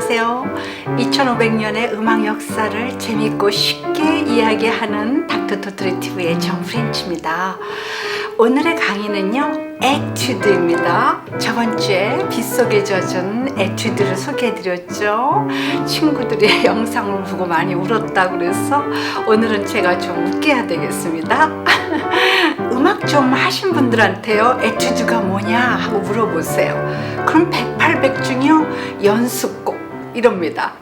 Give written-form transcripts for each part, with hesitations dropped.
안녕하세요. 2500년의 음악 역사를 재밌고 쉽게 이야기하는 닥터토토리티브의 정프렌치입니다. 오늘의 강의는요, 에튜드입니다. 저번 주에 빗속에 젖은 에튜드를 소개해드렸죠. 친구들이 영상을 보고 많이 울었다고 그래서 오늘은 제가 좀 웃게 해야 되겠습니다. 음악 좀 하신 분들한테요, 에튜드가 뭐냐 하고 물어보세요. 그럼 108백중이요, 연습곡 이럽니다.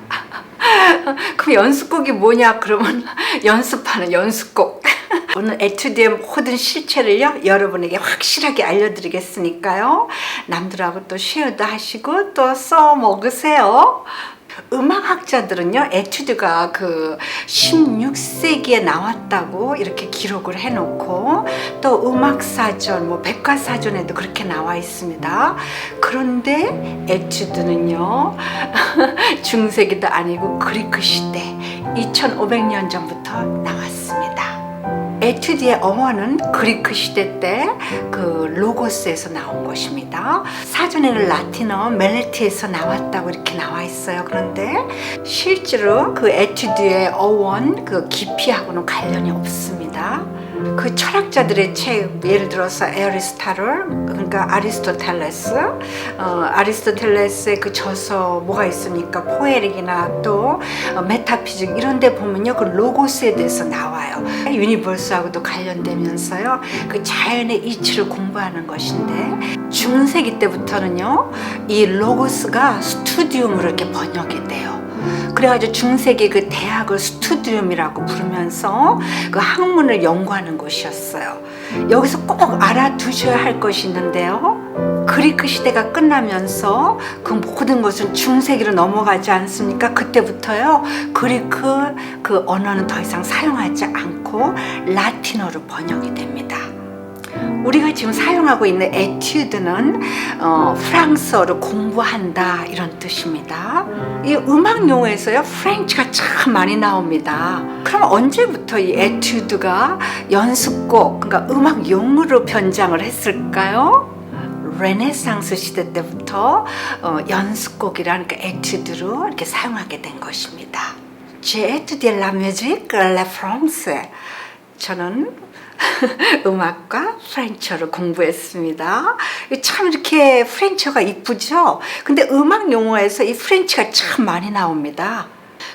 그럼 연습곡이 뭐냐 그러면 연습하는 연습곡. 오늘 에튜드의 모든 실체를요, 여러분에게 확실하게 알려드리겠으니까요, 남들하고 또 쉐어도 하시고 또 써먹으세요. 음악학자들은요, 에튜드가 그 16세기에 나왔다고 이렇게 기록을 해놓고, 또 음악사전, 백과사전에도 그렇게 나와 있습니다. 그런데 에튜드는요, 중세기도 아니고 그리크 시대 2500년 전부터 나왔습니다. 에튜드의 어원은 그리크 시대 때 그 로고스에서 나온 것입니다. 사전에는 라틴어 멜레티에서 나왔다고 이렇게 나와 있어요. 그런데 실제로 그 에튜드의 어원, 그 깊이하고는 관련이 없습니다. 그 철학자들의 책, 예를 들어서 에리스타를, 그러니까 아리스토텔레스의 그 저서 뭐가 있습니까? 포에릭이나 또 메타피직 이런 데 보면요, 그 로고스에 대해서 나와요. 유니버스하고도 관련되면서요, 그 자연의 이치를 공부하는 것인데, 중세기 때부터는요, 이 로고스가 스투디움으로 이렇게 번역이 돼요. 그래가지고 중세기 그 대학을 스투디움이라고 부르면서 그 학문을 연구하는 곳이었어요. 여기서 꼭 알아두셔야 할 것이 있는데요, 그리크 시대가 끝나면서 그 모든 것은 중세기로 넘어가지 않습니까? 그때부터요, 그리크 그 언어는 더 이상 사용하지 않고 라틴어로 번역이 됩니다. 우리가 지금 사용하고 있는 에튜드는 프랑스어로 공부한다 이런 뜻입니다. 이 음악 용어에서요, 프렌치가 참 많이 나옵니다. 그럼 언제부터 이 에튜드가 연습곡, 그러니까 음악 용어로 변장을 했을까요? 르네상스 시대 때부터 연습곡이라는 그 에튜드로 이렇게 사용하게 된 것입니다. J'ai étudié la musique, la France. 저는 음악과 프렌치어를 공부했습니다. 참 이렇게 프렌치어가 이쁘죠? 근데 음악 용어에서 이 프렌치가 참 많이 나옵니다.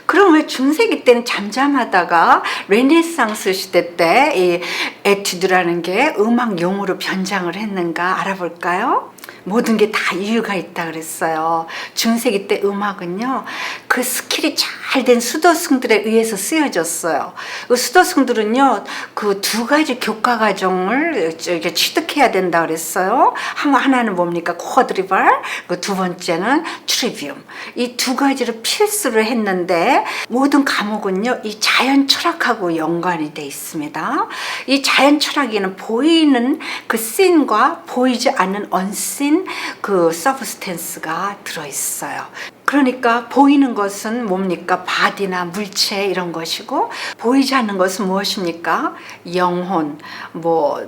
그럼 왜 중세기 때는 잠잠하다가 르네상스 시대 때 이 에튜드라는 게 음악 용어로 변장을 했는가 알아볼까요? 모든 게 다 이유가 있다 그랬어요. 중세기 때 음악은요, 그 스킬이 잘 된 수도승들에 의해서 쓰여졌어요. 그 수도승들은요, 그 두 가지 교과 과정을 취득해야 된다 그랬어요. 하나는 뭡니까? 쿼드리발, 그 두 번째는 트리비움. 이 두 가지를 필수로 했는데, 모든 과목은요, 이 자연 철학하고 연관이 돼 있습니다. 이 자연 철학에는 보이는 그 씬과 보이지 않는 언씬 그 서브스텐스가 들어있어요. 그러니까 보이는 것은 뭡니까? 바디나 물체 이런 것이고, 보이지 않는 것은 무엇입니까? 영혼,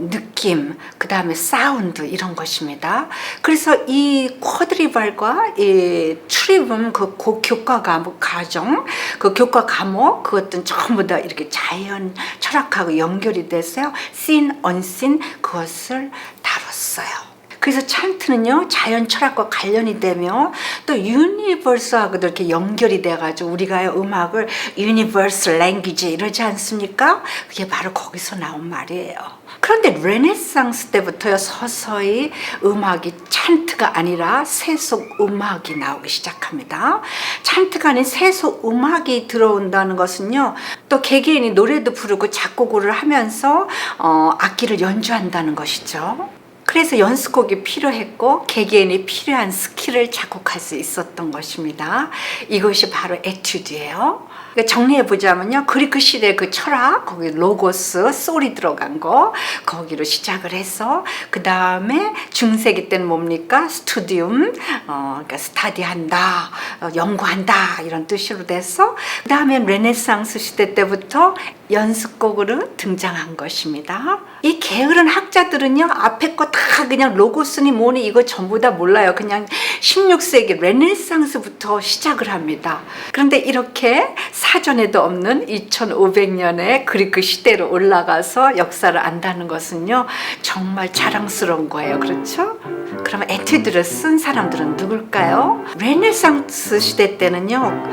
느낌, 그 다음에 사운드 이런 것입니다. 그래서 이 쿼드리발과 이 트리붐 그 교과 과정, 그 교과 과목, 그것들은 전부 다 이렇게 자연 철학하고 연결이 돼서요, seen, unseen 그것을 다뤘어요. 그래서 찬트는요, 자연 철학과 관련이 되며 또 유니버스하고도 이렇게 연결이 돼가지고 우리가 음악을 유니버스 랭귀지 이러지 않습니까? 그게 바로 거기서 나온 말이에요. 그런데 르네상스 때부터요, 서서히 음악이 찬트가 아니라 세속 음악이 나오기 시작합니다. 찬트가 아닌 세속 음악이 들어온다는 것은요, 또 개개인이 노래도 부르고 작곡을 하면서 악기를 연주한다는 것이죠. 그래서 연습곡이 필요했고 개개인이 필요한 스킬을 작곡할 수 있었던 것입니다. 이것이 바로 에튜드예요. 정리해보자면요, 그리크 시대 그 철학, 거기 로고스, 소리 들어간 거, 거기로 시작을 해서, 그 다음에 중세기 때는 뭡니까? 스투디움, 그러니까 스타디한다, 연구한다, 이런 뜻으로 돼서, 그 다음에 르네상스 시대 때부터 연습곡으로 등장한 것입니다. 이 게으른 학자들은요, 앞에 거 다 그냥 로고스니 뭐니 이거 전부 다 몰라요. 그냥 16세기 르네상스부터 시작을 합니다. 그런데 이렇게 사전에도 없는 2500년의 그리크 시대로 올라가서 역사를 안다는 것은요, 정말 자랑스러운 거예요. 그렇죠? 그러면 에튜드를 쓴 사람들은 누굴까요? 르네상스 시대 때는요,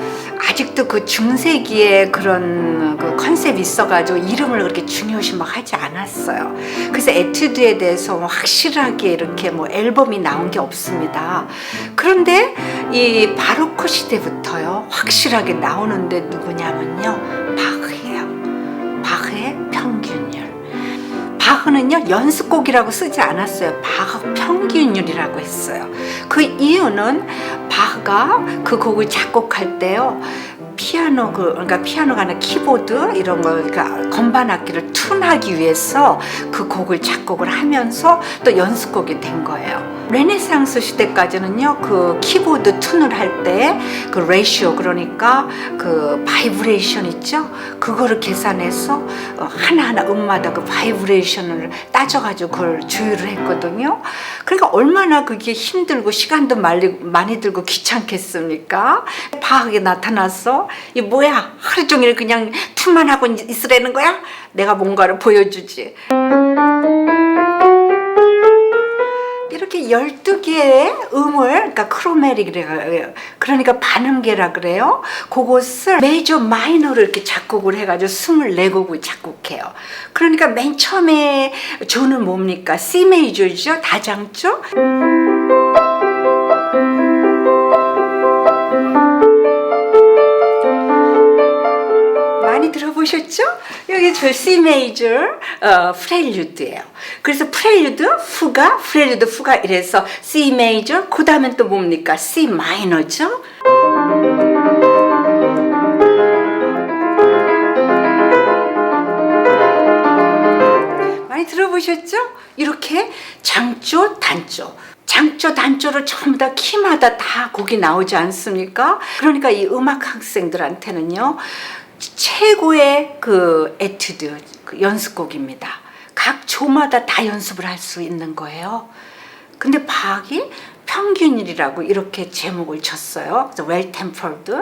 아직도 그 중세기의 그런 그 컨셉이 있어가지고 이름을 그렇게 중요시 막 하지 않았어요. 그래서 에튜드에 대해서 확실하게 이렇게 뭐 앨범이 나온 게 없습니다. 그런데 이 바로크 시대부터요, 확실하게 나오는데 누구냐면요, 바흐예요. 바흐의 평균율. 바흐는요, 연습곡이라고 쓰지 않았어요. 바흐 평균율이라고 했어요. 그 이유는 바흐가 그 곡을 작곡할 때요, 피아노 그러니까 피아노가 아니라 키보드 이런 거, 그러니까 건반 악기를 튠하기 위해서 그 곡을 작곡을 하면서 또 연습곡이 된 거예요. 르네상스 시대까지는요, 그 키보드 튠을 할 때 그 레이시오, 그러니까 그 바이브레이션 있죠? 그거를 계산해서 하나하나 음마다 그 바이브레이션을 따져가지고 그걸 조율을 했거든요. 그러니까 얼마나 그게 힘들고 시간도 많이 들고 귀찮겠습니까? 바흐에 나타나서 이 뭐야, 하루 종일 그냥 튠만 하고 있으라는 거야? 내가 뭔가를 보여주지. 이렇게 12개의 음을, 그러니까 크로메릭이래요. 그러니까 반음계라 그래요. 그것을 메이저 마이너로 이렇게 작곡을 해가지고 24곡을 작곡해요. 그러니까 맨 처음에 조는 뭡니까? C 메이저죠? 다장조? 많이 들어보셨죠? 여기 저 C 메이저 프렐류드예요. 그래서 프렐류드 후가 이래서 C 메이저, 그 다음엔 또 뭡니까? C 마이너죠? 많이 들어보셨죠? 이렇게 장조, 단조. 장조, 단조를 전부 다 키마다 다 곡이 나오지 않습니까? 그러니까 이 음악 학생들한테는요, 최고의 그 에튜드, 그 연습곡입니다. 각 조마다 다 연습을 할 수 있는 거예요. 근데 바흐이 평균율이라고 이렇게 제목을 쳤어요. Well tempered.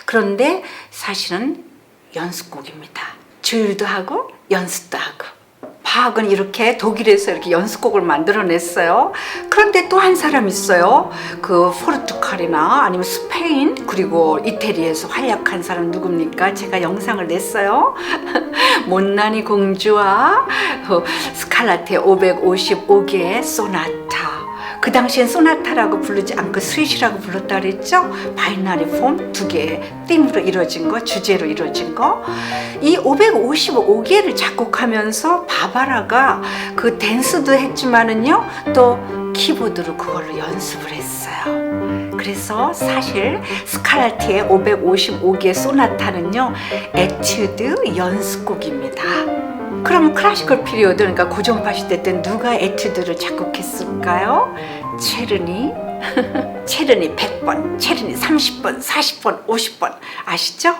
그런데 사실은 연습곡입니다. 조율도 하고 연습도 하고. 바흐는 이렇게 독일에서 이렇게 연습곡을 만들어냈어요. 그런데 또 한 사람 있어요. 그 포르투갈이나 아니면 스페인 그리고 이태리에서 활약한 사람 누굽니까? 제가 영상을 냈어요. 못난이 공주와 스칼라테 555개의 소나타. 그 당시엔 소나타라고 부르지 않고 스윗이라고 불렀다 그랬죠? 바이너리 폼 2개의 띵으로 이루어진 거, 주제로 이루어진 거. 이 555개를 작곡하면서 바바라가 그 댄스도 했지만은요, 또 키보드로 그걸로 연습을 했어요. 그래서 사실 스칼라티의 555개 소나타는요, 에튜드 연습곡입니다. 그럼 클래시컬 피리오드, 그러니까 고전파 시대 때 누가 에튜드를 작곡했을까요? 체르니. 체르니 100번, 체르니 30번, 40번, 50번. 아시죠?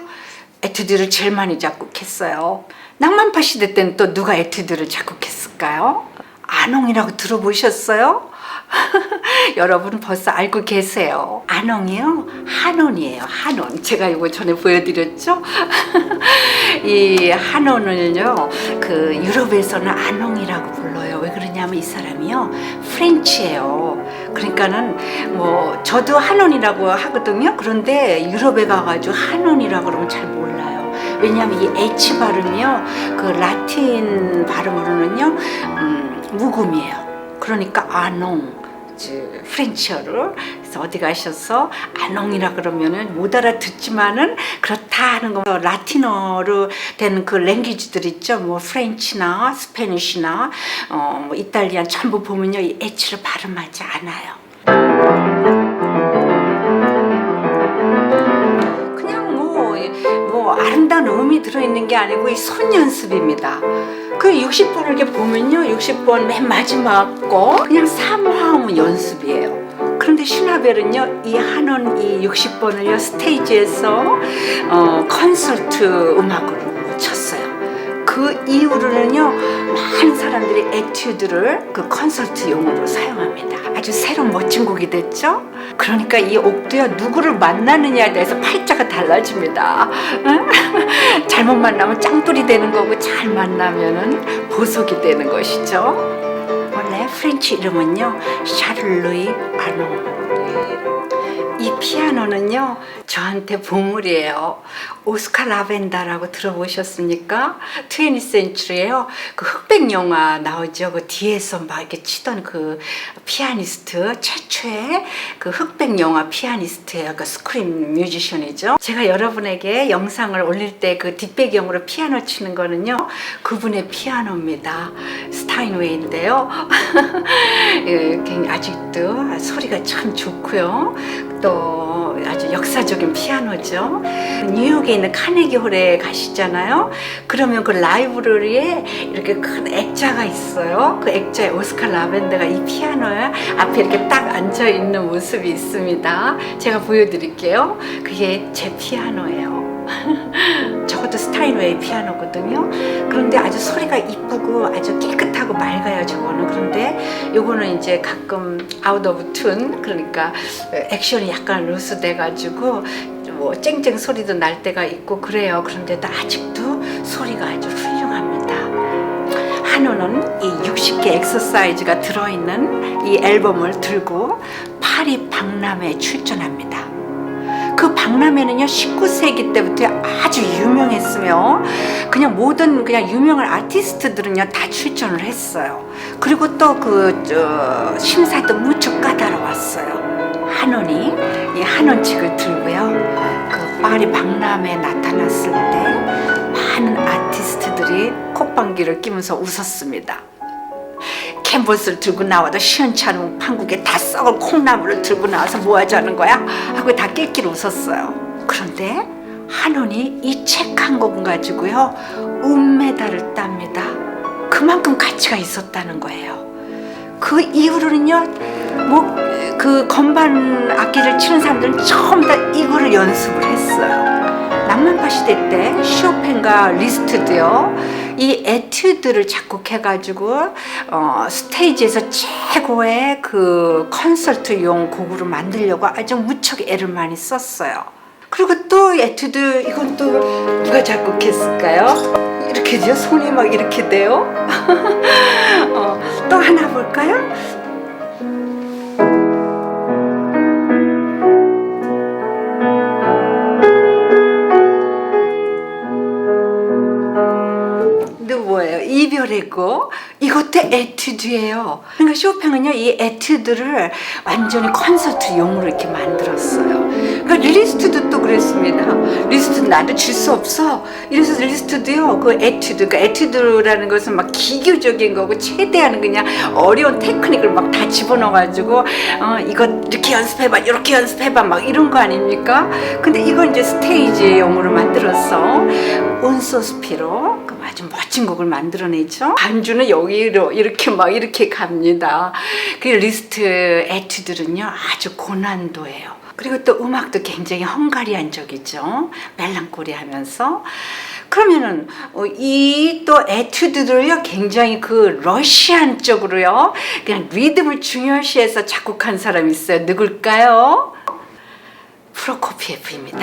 에튜드를 제일 많이 작곡했어요. 낭만파 시대 때는 또 누가 에튜드를 작곡했을까요? 아농이라고 들어보셨어요? 여러분 벌써 알고 계세요. 아농이요? 한온이에요. 한온. 제가 이거 전에 보여드렸죠? 이 한온을요, 그 유럽에서는 아농이라고 불러요. 왜 그러냐면 이 사람이요, 프렌치예요. 그러니까는 뭐 저도 한온이라고 하거든요. 그런데 유럽에 가가지고 한온이라고 그러면 잘 몰라요. 왜냐하면 이 H 발음이요, 그 라틴 발음으로는요, 묵음이에요. 그러니까 아농, 프렌치어를. 그래서 어디 가셔서 아농이라 그러면은 못 알아듣지만은 그렇다 하는 거. 라틴어로 된 그 랭귀지들 있죠. 뭐 프렌치나 스페니쉬나 뭐 이탈리안 전부 보면요, 이 H를 발음하지 않아요. 그냥 뭐 아름다운 음이 들어있는 게 아니고 이 손 연습입니다. 그 60번을 이렇게 보면요, 60번 맨 마지막 거 그냥 사모하면 연습이에요. 그런데 슈나벨은요, 이 한원 이 60번을요 스테이지에서 콘서트 음악으로 쳤어요. 그 그 이후로는요 많은 사람들이 에튜드를 그 콘서트용으로 사용합니다. 아주 새로운 멋진 곡이 됐죠. 그러니까 이 옥도요 누구를 만나느냐에 대해서 팔자가 달라집니다. 잘못 만나면 짱돌이 되는 거고 잘 만나면은 보석이 되는 것이죠. 원래 프렌치 이름은요 샤를루이 아노. 이 피아노는요 저한테 보물이에요. 오스카 라벤다라고 들어보셨습니까? 20th Century에요. 그 흑백 영화 나오죠. 그 뒤에서 막 이렇게 치던 그 피아니스트, 최초의 그 흑백 영화 피아니스트예요. 그 스크린 뮤지션이죠. 제가 여러분에게 영상을 올릴 때 그 뒷배경으로 피아노 치는 거는요 그분의 피아노입니다. 스타인웨이인데요. 아직도 소리가 참 좋고요. 또 아주 역사적인 피아노죠. 뉴욕에 있는 카네기 홀에 가시잖아요. 그러면 그 라이브러리에 이렇게 큰 액자가 있어요. 그 액자에 오스카 라벤더가 이 피아노 앞에 이렇게 딱 앉아 있는 모습이 있습니다. 제가 보여드릴게요. 그게 제 피아노예요. 저것도 스타인웨이 피아노거든요. 그런데 아주 소리가 이쁘고 아주 깨끗하고 맑아요 저거는. 그런데 요거는 이제 가끔 아웃 오브 튠, 그러니까 액션이 약간 루스 돼가지고 뭐 쨍쨍 소리도 날 때가 있고 그래요. 그런데도 아직도 소리가 아주 훌륭합니다. 한우는 이 60개 엑서사이즈가 들어있는 이 앨범을 들고 파리 박람회에 출전합니다. 그 박람회는요 19세기 때부터 아주 유명했으며 그냥 모든 그냥 유명한 아티스트들은요 다 출전을 했어요. 그리고 또 그 심사도 무척 까다로웠어요. 한원이 이 한원칙을 들고요 그 파리 박람회에 나타났을 때 많은 아티스트들이 콧방귀를 뀌면서 웃었습니다. 캔버스를 들고 나와도 시원찮은 판국에 다 썩을 콩나물을 들고 나와서 뭐 하자는 거야? 하고 다 낄낄 웃었어요. 그런데 한원이 이 책 한 권 가지고요 은메달을 땁니다. 그만큼 가치가 있었다는 거예요. 그 이후로는요 뭐 그 건반 악기를 치는 사람들은 처음 다 이거를 연습을 했어요. 낭만파 시대 때 쇼팽과 리스트도요 이 에튜드를 작곡해가지고 스테이지에서 최고의 그 콘서트용 곡으로 만들려고 아주 무척 애를 많이 썼어요. 그리고 또 에튜드 이건 또 누가 작곡했을까요? 이렇게죠. 손이 막 이렇게 돼요. 또 하나 볼까요? 뭐예요? 이별의 곡. 이것도 에튜드예요. 그러니까 쇼팽은요 이 에튜드를 완전히 콘서트용으로 이렇게 만들었어요. 그러니까 리스트도 또 그랬습니다. 리스트 나도 질 수 없어. 이래서 리스트도요 그 에튜드, 그러니까 에튜드라는 것은 막 기교적인 거고 최대한 그냥 어려운 테크닉을 막 다 집어넣어가지고 이거 이렇게 연습해봐, 이렇게 연습해봐 막 이런 거 아닙니까? 근데 이건 이제 스테이지용으로 만들어서 온소스피로 아주 멋진 곡을 만들어내죠. 반주는 여기로 이렇게 막 이렇게 갑니다. 그 리스트 에튜드는요 아주 고난도예요. 그리고 또 음악도 굉장히 헝가리안적이죠. 멜랑콜리하면서. 그러면은 이 또 에튜드들요 굉장히 그 러시안적으로요 그냥 리듬을 중요시해서 작곡한 사람이 있어요. 누굴까요? 프로코피에프입니다.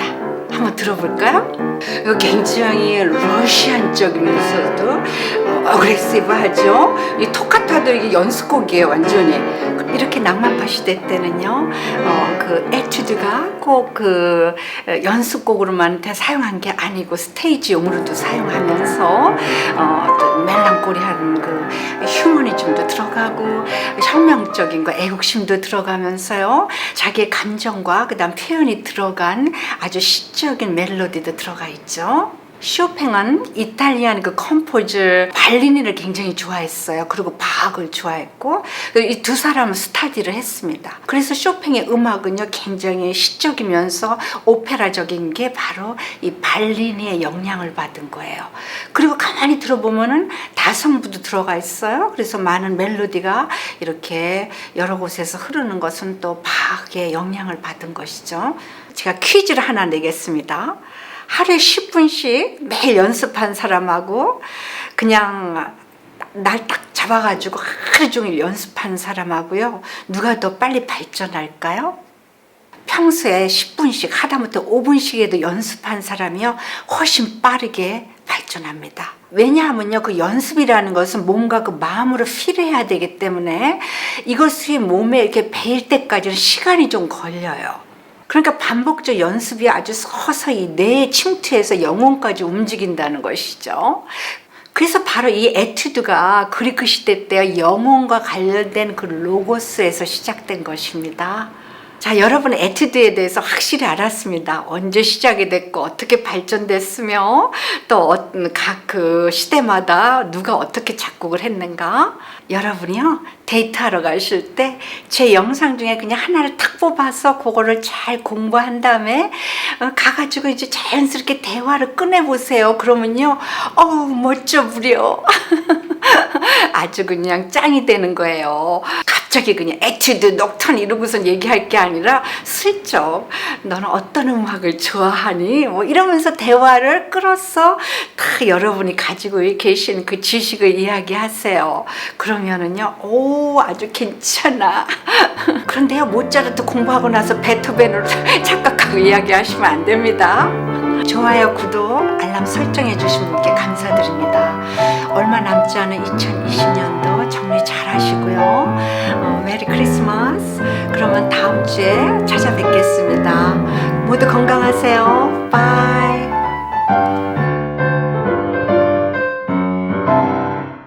한번 들어볼까요? 이거 굉장히 러시안적이면서도 어그레시브하죠. 이 토카타도 이게 연습곡이에요, 완전히. 이렇게 낭만파 시대 때는요, 그 에튜드가 꼭 그 연습곡으로만 사용한 게 아니고 스테이지용으로도 사용하면서 또 멜랑콜리한 그 휴머니즘도 들어가고 혁명적인 거 애국심도 들어가면서요, 자기의 감정과 그다음 표현이 들어간 아주 시적인 멜로디도 들어가 있죠. 쇼팽은 이탈리안 그 컴포저 발리니를 굉장히 좋아했어요. 그리고 바흐를 좋아했고 이 두 사람은 스타디를 했습니다. 그래서 쇼팽의 음악은요 굉장히 시적이면서 오페라적인 게 바로 이 발리니의 영향을 받은 거예요. 그리고 가만히 들어보면은 다성부도 들어가 있어요. 그래서 많은 멜로디가 이렇게 여러 곳에서 흐르는 것은 또 바흐의 영향을 받은 것이죠. 제가 퀴즈를 하나 내겠습니다. 하루에 10분씩 매일 연습한 사람하고 그냥 날 딱 잡아가지고 하루 종일 연습하는 사람하고요. 누가 더 빨리 발전할까요? 평소에 10분씩 하다못해 5분씩에도 연습한 사람이요 훨씬 빠르게 발전합니다. 왜냐하면요 그 연습이라는 것은 몸과 그 마음으로 필요해야 되기 때문에 이것이 몸에 이렇게 배일 때까지는 시간이 좀 걸려요. 그러니까 반복적 연습이 아주 서서히 뇌에 침투해서 영혼까지 움직인다는 것이죠. 그래서 바로 이 에튜드가 그리크 시대 때 영혼과 관련된 그 로고스에서 시작된 것입니다. 자, 여러분 에튜드에 대해서 확실히 알았습니다. 언제 시작이 됐고 어떻게 발전됐으며 또 각 그 시대마다 누가 어떻게 작곡을 했는가. 여러분이요 데이트하러 가실 때 제 영상 중에 그냥 하나를 탁 뽑아서 그거를 잘 공부한 다음에 가가지고 이제 자연스럽게 대화를 꺼내보세요. 그러면요 어우 멋져 부려. 아주 그냥 짱이 되는 거예요. 갑자기 그냥 에튜드, 녹턴 이러고선 얘기할 게 아니라 슬쩍 너는 어떤 음악을 좋아하니? 뭐 이러면서 대화를 끌어서 다 여러분이 가지고 계신 그 지식을 이야기하세요. 그러면은요, 오 아주 괜찮아. 그런데요 모차르트 공부하고 나서 베토벤을 착각하고 이야기하시면 안 됩니다. 좋아요, 구독, 알람 설정해 주신 분께 감사드립니다. 얼마 남지 않은 2020년도 정리 잘 하시고요. 메리 크리스마스. 그러면 다음 주에 찾아뵙겠습니다. 모두 건강하세요. 바이.